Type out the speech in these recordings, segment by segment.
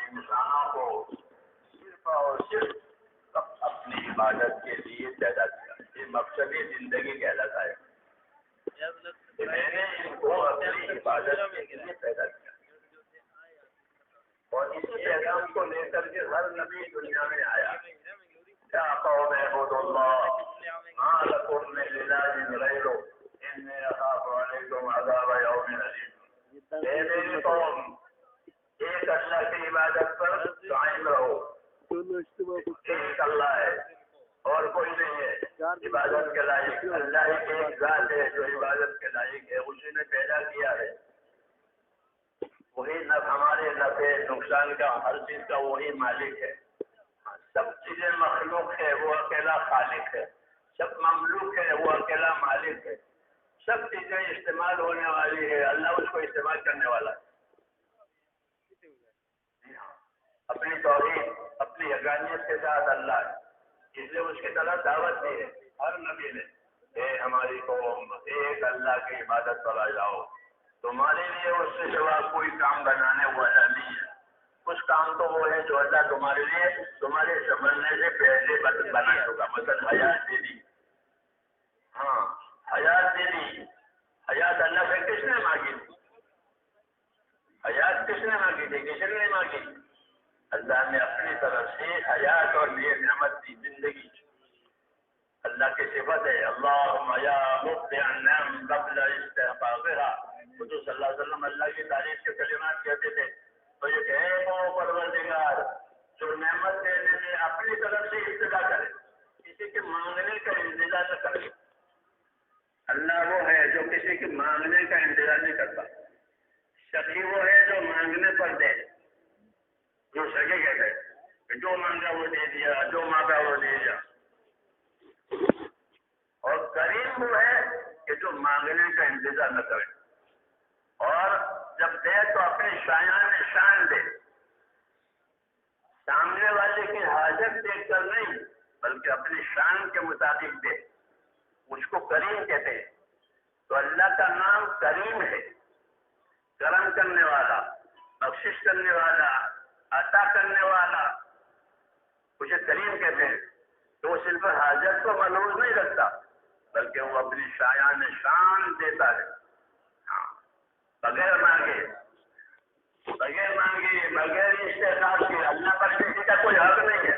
انسانوں کو صرف اور صرف اپنی عبادت کے لیے پیدا کیا. یہ مقصد زندگی کہلاتا ہے کہ میں نے ان کو اپنی عبادت کے لیے پیدا کیا. اور اسی پیغام کو لے کر کے ہر نبی دنیا میں آیا. کیا قوم اعبدوا اللہ ما لکم من الہ غیرہ انی اخاف علیکم عذاب یوم عظیم. اے میری قوم، ایک اللہ کی عبادت پر قائم رہو. ایک اللہ ہے اور کوئی نہیں ہے عبادت کے لائق. اللہ ہی ایک ذات ہے جو عبادت کے لائق ہے. اسی نے پیدا کیا ہے. وہی ہمارے نفع نقصان کا ہر چیز کا وہی مالک ہے. سب چیزیں مخلوق ہے، وہ اکیلا خالق ہے. سب مملوک ہے، وہ اکیلا مالک ہے. سب چیزیں استعمال ہونے والی ہے، اللہ اس کو استعمال کرنے والا ہے. اپنی توحید اپنی حقانیت کے ساتھ اللہ ہے. اس لیے اس کی طرف دعوت دی ہے ہر نبی نے. اے ہماری قوم، ایک اللہ کی عبادت پر آ جاؤ. تمہارے لیے اس سے سوا کوئی کام بنانے والا نہیں ہے. کچھ کام تو وہ ہے جو اللہ تمہارے لیے تمہارے سمجھنے سے پہلے بنا چکا. مثلا حیات دے دی. ہاں، حیات دے دی. حیات اللہ سے کس نے مانگی تھی؟ حیات کس نے مانگی تھی؟ کسی نے نہیں مانگی. اللہ نے اپنی طرف سے حیات اور یہ نعمت دی، زندگی. اللہ کی صفت ہے اللہم یا مبدع النعم قبل استحقاقها. حضور صلی اللہ علیہ وسلم اللہ کی تعریف کے کلمات کہتے تھے تو یہ کہ او پروردگار جو نعمت دینے میں اپنی طرف سے ابتدا کرے، کسی کے مانگنے کا انتظار نہ کرے. اللہ وہ ہے جو کسی کے مانگنے کا انتظار نہیں کرتا. سخی وہ ہے جو مانگنے پر دے. جو سگے کہتے ہیں جو مانگا وہ دے دیا، جو مانگا وہ دے دیا. اور کریم وہ ہے کہ جو مانگنے کا انتظار نہ کرے، اور جب دے تو اپنے شان دے. سامنے والے کی حاجت دیکھ کر نہیں بلکہ اپنی شان کے مطابق دے. اس کو کریم کہتے ہیں. تو اللہ کا نام کریم ہے، کرم کرنے والا، بخشش کرنے والا، عطا کرنے والا. اسے کریم کہتے ہیں. تو وہ صرف حاجت کو ملحوظ نہیں رکھتا بلکہ وہ اپنی شان دیتا ہے. ہاں، بغیر مانگے بغیر استحقاق کے. اللہ پر کسی کا کوئی حق نہیں ہے.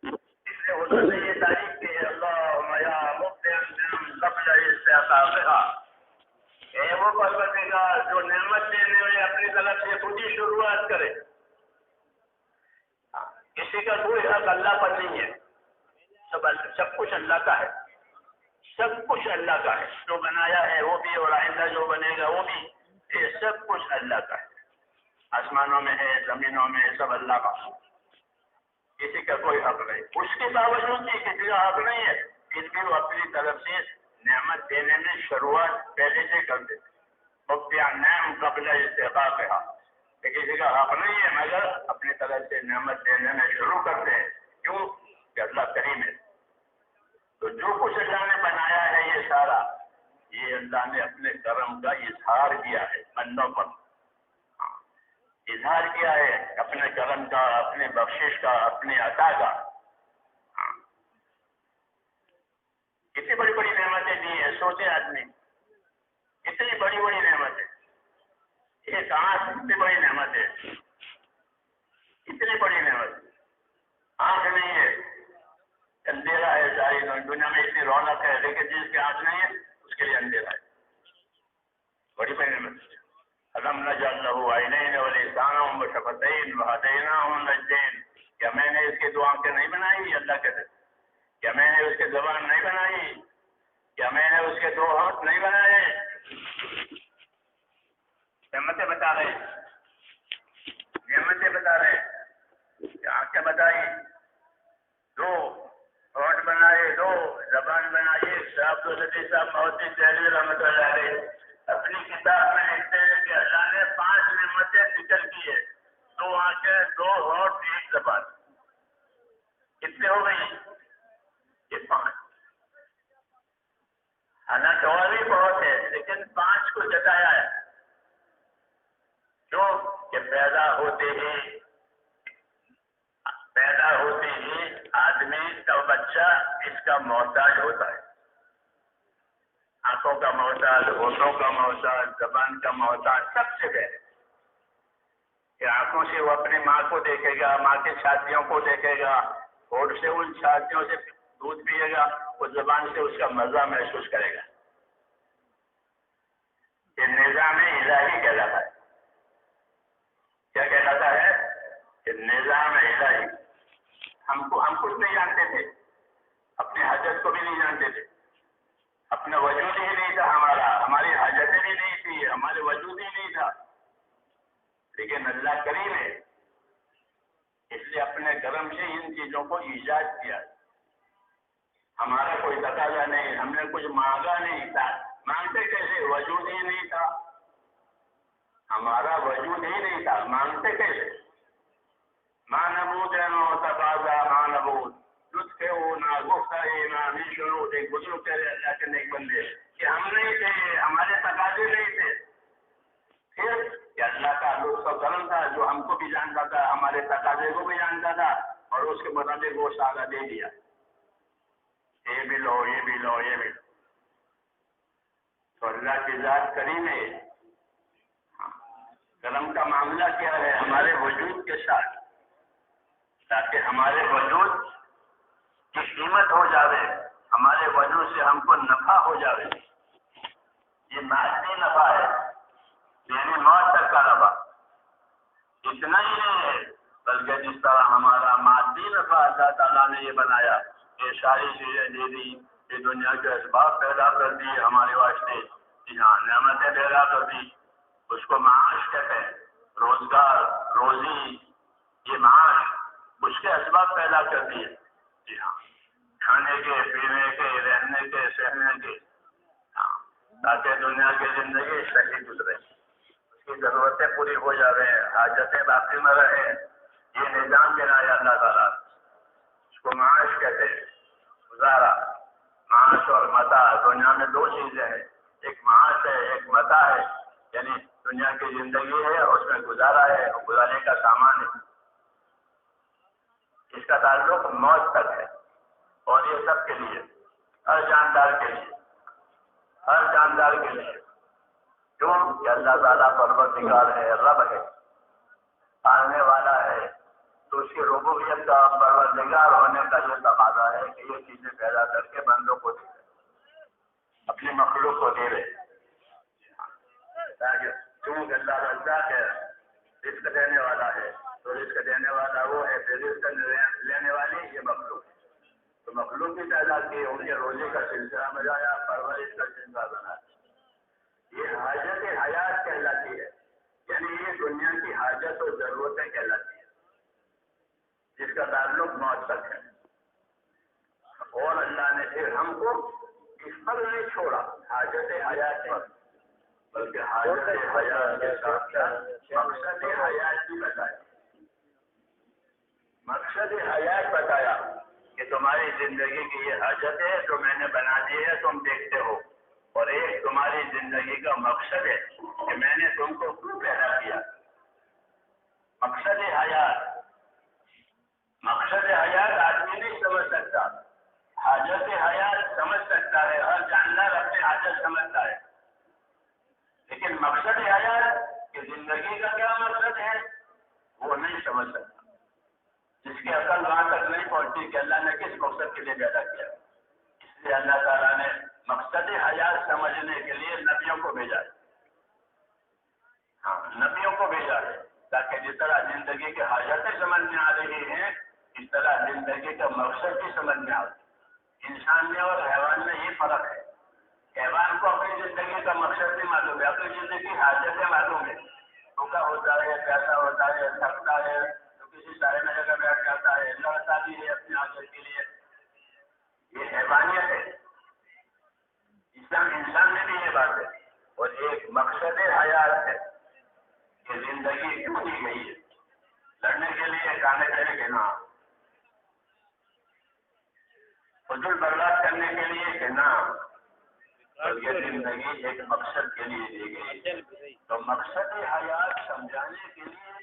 اس لیے حضور نے یہ تعریف کی ہے اللہم یا مبدع النعم قبل استحقاقها. اے وہ پروردگار جو نعمت دینے میں اپنی طرف سے خود ہی شروعات کرے. کسی کا کوئی حق اللہ پر نہیں ہے. سب کچھ اللہ کا ہے. سب کچھ اللہ کا ہے. جو بنایا ہے وہ بھی اور آئندہ جو بنے گا وہ بھی. یہ سب کچھ اللہ کا ہے. آسمانوں میں ہے، زمینوں میں، سب اللہ کا. کسی کا کوئی حق نہیں. اس کے باوجود بھی کسی کا حق نہیں ہے. پھر بھی وہ اپنی طرف سے نعمت دینے میں شروعات پہلے سے کر دیتے. مبدع النعم قبل استحقاقها. کہ کسی کا حق نہیں ہے مگر اپنی طرف سے نعمت دینے میں شروع کرتے ہیں. کیوں؟ کہ اللہ کریم ہے. تو جو کچھ اللہ نے بنایا ہے یہ سارا، یہ اللہ نے اپنے کرم کا اظہار کیا ہے بندوں پر. اظہار کیا ہے اپنے کرم کا، اپنے بخشش کا، اپنے عطا کا. کتنی بڑی بڑی نعمتیں دی ہیں. سوچے آدمی کتنی بڑی بڑی نعمتیں. ایک آنکھ کتنی بڑی نعمت ہے. اتنی بڑی نعمت. آنکھ نہیں ہے، اندھیرا ہے. ساری دنیا میں اتنی رونق ہے لیکن جس کی آنکھ نہیں ہے اس کے لیے اندھیرا ہے. بڑی بڑی نعمت. الم نجعل له عینین ولسانا وشفتین وہدیناہ النجدین. کیا میں نے اس کی دو آنکھیں نہیں بنائی؟ اللہ کہتے. کیا میں نے اس کی زبان نہیں بنائی؟ کیا میں نے اس کے دو ہاتھ نہیں بنائے؟ نعمتیں بتا رہے، نعمتیں بتا رہے. آنکھیں بتائی، دو ہاتھ بنائے، دو زبان بنائی. صاحب محدث دہلوی رحمۃ اللہ علیہ اپنی کتاب میں لکھتے ہیں کہ اللہ نے 5 نعمتیں ذکر کی ہے. 2 آنکھیں، 2 ہاتھ، 1 زبان. کتنے ہو گئی؟ یہ 5. حالانکہ اور بھی بہت ہے لیکن 5 کو جتایا ہے. کیوں؟ کہ پیدا ہوتے ہی ہمیشہ اس کا محتاج ہوتا ہے، آنکھوں کا محتاج، ہونٹوں کا محتاج، زبان کا محتاج، سب سے پہلے کہ آنکھوں سے وہ اپنی ماں کو دیکھے گا، ماں کے چھاتیوں کو دیکھے گا، ہونٹ سے ان چھاتیوں سے دودھ پیے گا، اس زبان سے اس کا مزہ محسوس کرے گا. یہ نظام الہی کہلاتا ہے. کیا کہلاتا ہے؟ کہ نظام الہی. ہم کچھ نہیں جانتے تھے، اپنی حاجت کو بھی نہیں جانتے تھے، اپنا وجود ہی نہیں تھا ہماری حاجتیں بھی نہیں تھی، ہمارے وجود ہی نہیں تھا. لیکن اللہ کریم ہے، اس لیے اپنے کرم سے ان چیزوں کو ایجاد کیا. ہمارا کوئی تقاضا نہیں، ہم نے کچھ مانگا نہیں تھا. مانگتے کیسے؟ وجود ہی نہیں تھا، ہمارا وجود ہی نہیں تھا، مانگتے کیسے؟ ماں نبوت ہے نو تقاضا ماں نبوت لطف ہو نہ گفتہ نہ شروع. ایک بزرگ کہہ رہے اللہ کے نیک بندے کہ ہم نہیں تھے، ہمارے تقاضے نہیں تھے. پھر کہ اللہ کا لطف و کرم تھا جو ہم کو بھی جانتا تھا، ہمارے تقاضے کو بھی جانتا تھا، اور اس کے مطابق وہ سارا دے دیا. یہ بھی لو، یہ بھی لو، یہ بھی لو. تو اللہ کی ذات کریم ہے. کرم کا معاملہ کیا ہے؟ ہمارے وجود کے ساتھ، تاکہ ہمارے وجود کی قیمت ہو جاوے، ہمارے وجود سے ہم کو نفع ہو جاوے. یہ مادی نفع ہے، یعنی موت تک کا نفع. اتنا ہی نہیں ہے بلکہ جس طرح ہمارا مادی نفع اللہ تعالیٰ نے یہ بنایا، یہ ساری چیزیں دے دی، یہ دنیا کے اسباب پیدا کر دی ہمارے واسطے، یہاں نعمتیں پیدا کر دی. اس کو معاش کہتے ہیں، روزگار، روزی. یہ معاش اس کے اسباب پیدا کر دیے. جی ہاں، کھانے کے، پینے کے، رہنے کے، سہنے کے. ہاں، تاکہ دنیا کی زندگی صحیح گزرے، اس کی ضرورتیں پوری ہو جائیں، حاجتیں باقی نہ رہیں. یہ نظام بنایا اللہ تعالیٰ، اس کو معاش کہتے ہیں، گزارا. معاش اور متاع دنیا میں دو چیزیں ہیں، ایک معاش ہے، ایک متاع ہے. یعنی دنیا کی زندگی ہے، اس میں گزارا ہے، اور گزارنے کا سامان ہے. اس کا تعلق موت تک ہے، اور یہ سب کے لیے، ہر جاندار کے لیے، ہر جاندار کے لیے. کیوں کہ اللہ تعالیٰ پروردگار ہے، رب ہے، پالنے والا ہے. تو اس کی ربوبیت کا، پروردگار ہونے کا یہ تقاضا ہے کہ یہ چیزیں پیدا کر کے بندوں کو دے رہے، اپنی مخلوق کو دے رہے. کیونکہ اللہ رزاق ہے، رزق دینے والا ہے. تو رزق دینے والا وہ ہے، پھر رزق لینے والی یہ مخلوق ہے. تو مخلوق بھی پیدا کی، ان کے روزے کا سلسلہ بجایا، پرورش کا سلسلہ بنایا. یہ حاجت حیات کہلاتی ہے، یعنی یہ دنیا کی حاجت و ضرورتیں کہلاتی ہیں، جس کا تعلق موت تک ہے. اور اللہ نے پھر ہم کو اس پر نہیں چھوڑا حاجت حیات پر، بلکہ حاجت حیات کے ساتھ مقصد حیات بھی بتایا. مقصد حیات بتایا کہ تمہاری زندگی کی یہ حاجت ہے جو میں نے بنا دی ہے، تم دیکھتے ہو. اور ایک تمہاری زندگی کا مقصد ہے کہ میں نے تم کو کیوں پیدا کیا. مقصد حیات، مقصد حیات آدمی نہیں سمجھ سکتا، حاجت حیات سمجھ سکتا ہے، ہر جاندار اپنی حاجت سمجھتا ہے. لیکن مقصد حیات کہ زندگی کا کیا مقصد ہے وہ نہیں سمجھ سکتا. جس کی عقل وہاں تک نہیں پہنچتی کہ اللہ نے کس مقصد کے لیے پیدا کیا. اس لیے اللہ تعالیٰ نے مقصد حیات سمجھنے کے لیے نبیوں کو بھیجا ہے. ہاں، نبیوں کو بھیجا ہے تاکہ جس طرح زندگی کی حاجتیں سمجھ میں آ رہی ہیں، اس طرح زندگی کا مقصد بھی سمجھ میں آ رہا ہے. انسان میں اور حیوان میں یہ فرق ہے. حیوان کو اپنی زندگی کا مقصد بھی معلوم ہے، اپنی زندگی کی حاجتیں معلوم ہے. بھوکا ہوتا ہے، پیاسا ہوتا ہے، تھکتا ہے تو کسی سائے میں جگہ بیٹھ جاتا ہے، لڑتا بھی ہے اپنی حاجت کے لیے. یہ حیوانیت ہے. انسان میں بھی یہ بات ہے. اور ایک مقصد حیات ہے کہ زندگی کیوں دی گئی ہے، لڑنے کے لیے، کھانے پینے کے نہ، فضول برباد کرنے کے لیے کہ نہ، بلکہ زندگی ایک مقصد کے لیے دی گئی. تو مقصد حیات سمجھانے کے لیے